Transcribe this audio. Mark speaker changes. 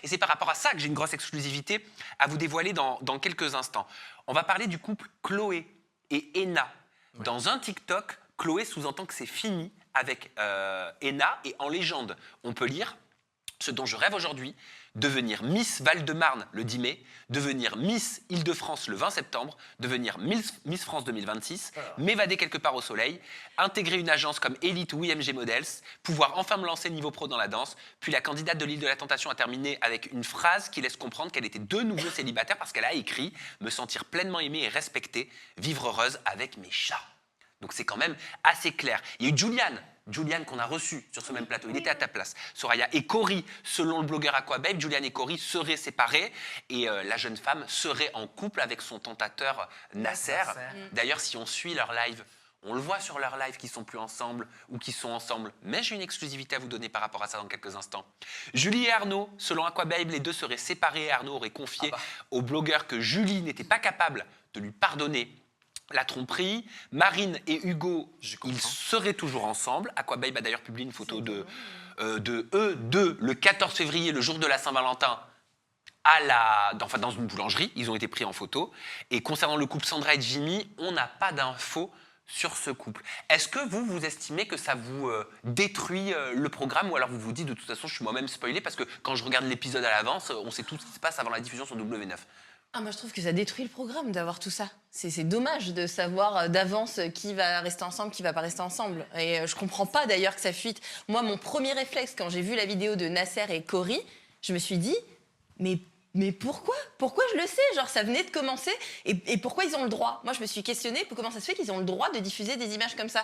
Speaker 1: Et c'est par rapport à ça que j'ai une grosse exclusivité à vous dévoiler dans quelques instants. On va parler du couple Chloé et Henna.
Speaker 2: Ouais.
Speaker 1: Dans un TikTok, Chloé sous-entend que c'est fini avec Henna, et en légende, on peut lire ce dont je rêve aujourd'hui, devenir Miss Val-de-Marne le 10 mai, devenir Miss Île-de-France le 20 septembre, devenir Miss France 2026, m'évader quelque part au soleil, intégrer une agence comme Elite ou IMG Models, pouvoir enfin me lancer niveau pro dans la danse, puis la candidate de l'île de la Tentation a terminé avec une phrase qui laisse comprendre qu'elle était de nouveau célibataire parce qu'elle a écrit « Me sentir pleinement aimée et respectée, vivre heureuse avec mes chats ». Donc c'est quand même assez clair. Il y a eu Julian qu'on a reçu sur ce même plateau, il était à ta place. Soraya et Cory, selon le blogueur Aquababe, Julian et Cory seraient séparés et la jeune femme serait en couple avec son tentateur Nasser. D'ailleurs, si on suit leur live, on le voit sur leur live qu'ils sont plus ensemble ou qu'ils sont ensemble. Mais j'ai une exclusivité à vous donner par rapport à ça dans quelques instants. Julie et Arnaud, selon Aquababe, les deux seraient séparés et Arnaud aurait confié au blogueur que Julie n'était pas capable de lui pardonner la tromperie. Marine et Hugo, ils seraient toujours ensemble. Aquababe a d'ailleurs publié une photo de eux deux le 14 février, le jour de la Saint-Valentin, dans une boulangerie. Ils ont été pris en photo. Et concernant le couple Sandra et Jimmy, on n'a pas d'infos sur ce couple. Est-ce que vous estimez que ça vous détruit le programme, ou alors vous vous dites de toute façon je suis moi-même spoilé parce que quand je regarde l'épisode à l'avance, on sait tout ce qui se passe avant la diffusion sur W9.
Speaker 3: Ah, moi, je trouve que ça détruit le programme d'avoir tout ça. C'est dommage de savoir d'avance qui va rester ensemble, qui va pas rester ensemble. Et je comprends pas d'ailleurs que ça fuite. Moi, mon premier réflexe, quand j'ai vu la vidéo de Nasser et Cory, je me suis dit, mais pourquoi? Pourquoi je le sais? Genre, ça venait de commencer. Et pourquoi ils ont le droit? Moi, je me suis questionnée, comment ça se fait qu'ils ont le droit de diffuser des images comme ça?